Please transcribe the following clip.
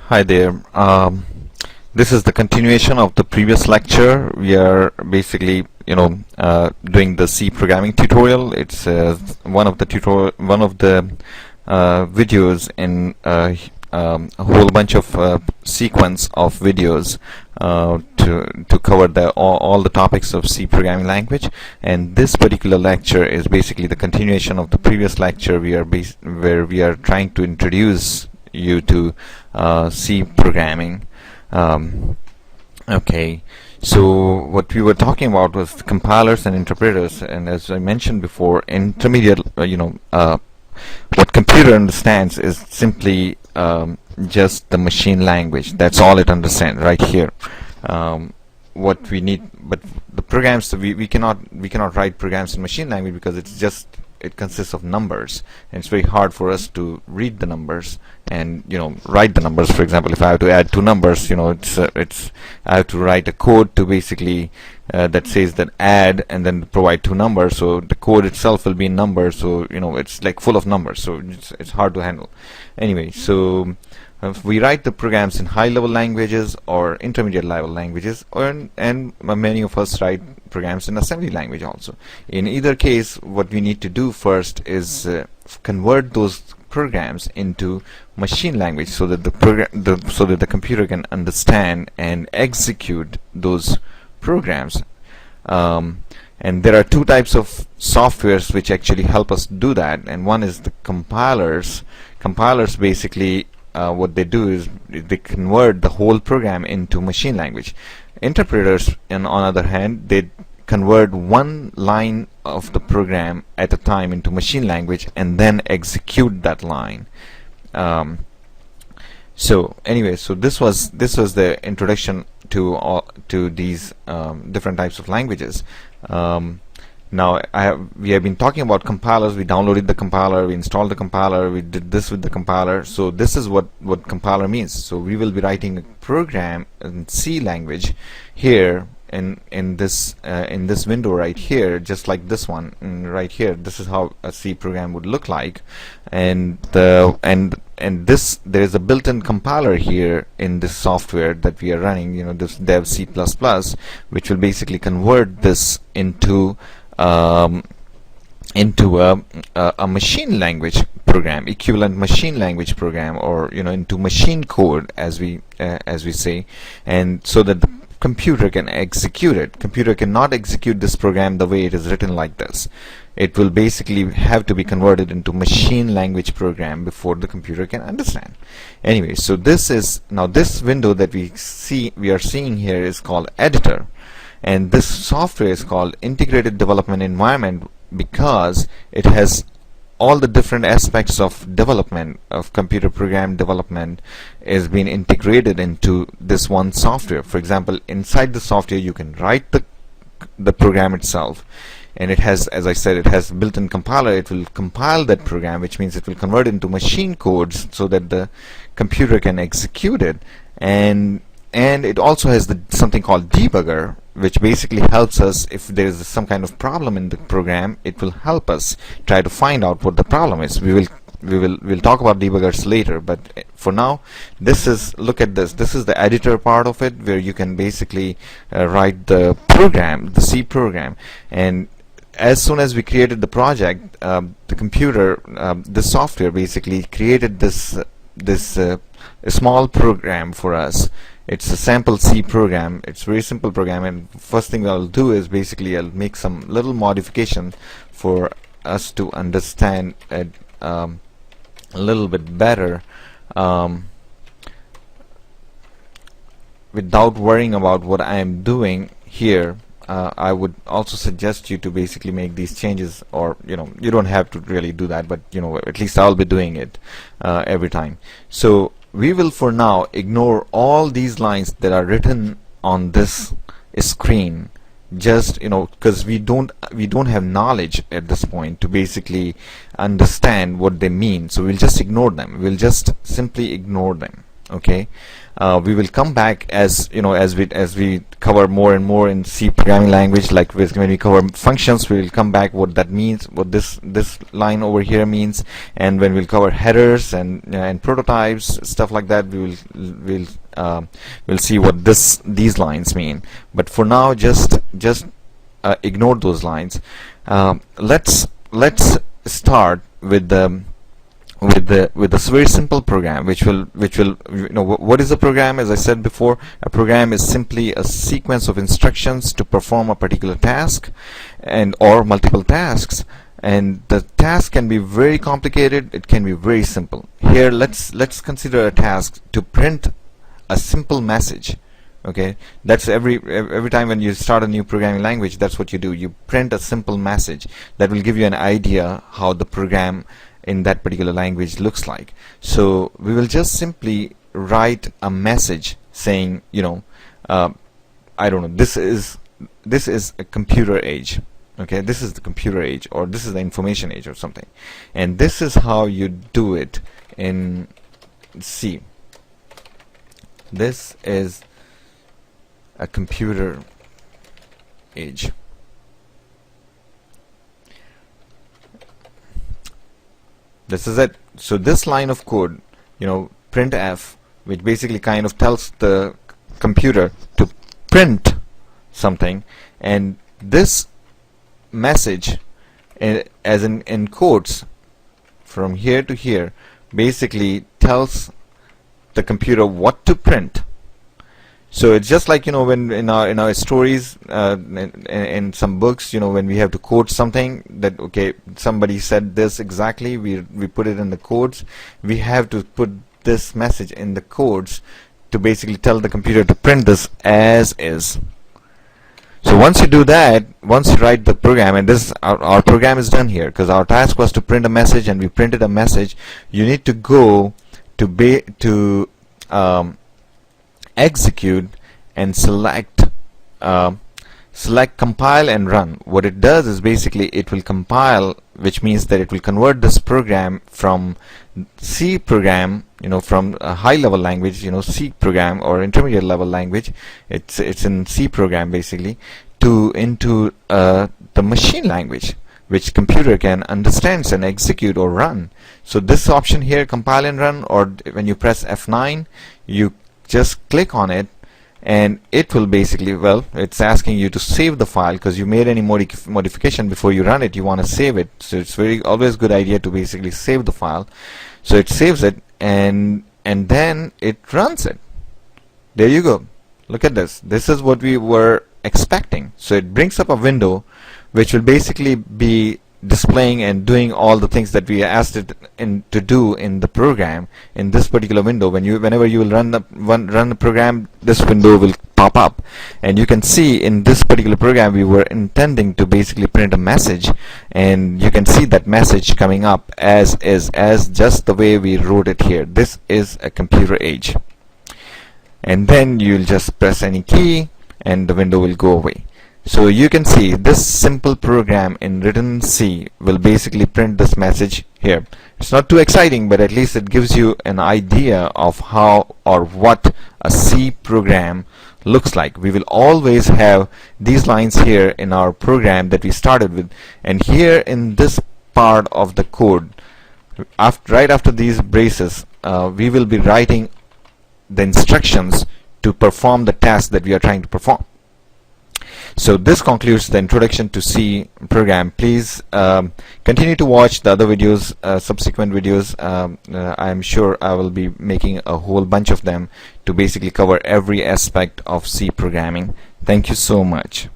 Hi there. This is the continuation of the previous lecture. We are basically, doing the C programming tutorial. It's one of the videos in a whole bunch of sequence of videos to cover all the topics of C programming language. And this particular lecture is basically the continuation of the previous lecture. Where we are trying to introduce you to C programming. Okay, so what we were talking about was compilers and interpreters, and as I mentioned before, intermediate, what computer understands is simply just the machine language. That's all it understands right here. What we need, but the programs, we cannot write programs in machine language because it consists of numbers, and it's very hard for us to read the numbers and write the numbers. For example, if I have to add two numbers, I have to write a code to basically that says that add and then provide two numbers. So the code itself will be in numbers. So it's like full of numbers. So it's hard to handle. Anyway, so we write the programs in high-level languages or intermediate-level languages, and many of us write programs in assembly language also. In either case, what we need to do first is convert those programs into machine language so that the computer can understand and execute those programs. And there are two types of softwares which actually help us do that, and one is the compilers. Compilers basically what they do is they convert the whole program into machine language. Interpreters, and on the other hand, they convert one line of the program at a time into machine language and then execute that line. So anyway, so this was the introduction to these different types of languages. Now we have been talking about compilers. We downloaded the compiler, we installed the compiler, we did this with the compiler. So this is what compiler means. So we will be writing a program in C language here in this window right here, just like this one right here. This is how a C program would look like, and this, there is a built-in compiler here in this software that we are running, this dev C++, which will basically convert this into a machine language program, equivalent machine language program, or into machine code, as we say, and so that the computer can execute it. Computer cannot execute this program the way it is written like this. It will basically have to be converted into machine language program before the computer can understand. Anyway, so this window that we are seeing here is called editor, and this software is called integrated development environment because it has all the different aspects of development, of computer program development, is being integrated into this one software. For example, inside the software you can write the program itself, and it has, as I said, it has built-in compiler. It will compile that program, which means it will convert it into machine codes so that the computer can execute it, and it also has something called debugger, which basically helps us if there is some kind of problem in the program. It will help us try to find out what the problem is. We'll talk about debuggers later, but for now, look at this. This is the editor part of it, where you can basically write the program, the C program. And as soon as we created the project, the computer, the software basically created this a small program for us. It's a sample C program. It's a very simple program, and first thing I'll do is basically I'll make some little modification for us to understand it a little bit better, without worrying about what I am doing here. I would also suggest you to basically make these changes, or you don't have to really do that, but at least I'll be doing it every time. So we will for now ignore all these lines that are written on this screen, just because we don't have knowledge at this point to basically understand what they mean. So we'll just ignore them. We'll just simply ignore them. Okay, we will come back as as we cover more and more in C programming language. Like when we cover functions, we will come back what that means, what this line over here means, and when we'll cover headers and prototypes, stuff like that, we'll see what these lines mean. But for now, just ignore those lines. Let's start with the with a very simple program, which will what is a program? As I said before, a program is simply a sequence of instructions to perform a particular task and or multiple tasks, and the task can be very complicated, it can be very simple. Here let's consider a task to print a simple message. Okay, that's every time when you start a new programming language, that's what you do. You print a simple message that will give you an idea how the program in that particular language looks like. So we will just simply write a message saying, I don't know, this is a computer age. Okay, this is the computer age, or this is the information age, or something. And this is how you do it in C. This is a computer age. This is it. So this line of code, printf, which basically kind of tells the computer to print something, and this message, as in quotes, from here to here, basically tells the computer what to print. So it's just like when in our stories, in some books, when we have to quote something that somebody said this exactly, we put it in the codes. We have to put this message in the codes to basically tell the computer to print this as is. So once you do that, once you write the program, and this our program is done here because our task was to print a message, and we printed a message. You need to go to execute and select compile and run. What it does is basically it will compile, which means that it will convert this program from C program, from a high level language, C program or intermediate level language, it's in C program basically, into the machine language, which computer can understand and execute or run. So this option here, compile and run, or when you press F9, you just click on it, and it will basically, it's asking you to save the file because you made any modification before you run it. You want to save it, so it's always good idea to basically save the file. So it saves it, and then it runs it. There you go. Look at this. This is what we were expecting. So it brings up a window which will basically be displaying and doing all the things that we asked it to do in the program in this particular window. Whenever you will run the program, this window will pop up, and you can see in this particular program we were intending to basically print a message, and you can see that message coming up as just the way we wrote it here. This is a computer age, and then you'll just press any key and the window will go away. So you can see this simple program in written C will basically print this message here. It's not too exciting, but at least it gives you an idea of how or what a C program looks like. We will always have these lines here in our program that we started with, and here in this part of the code, right after these braces, we will be writing the instructions to perform the task that we are trying to perform. So this concludes the introduction to C program. Please continue to watch the other videos, subsequent videos. I'm sure I will be making a whole bunch of them to basically cover every aspect of C programming. Thank you so much.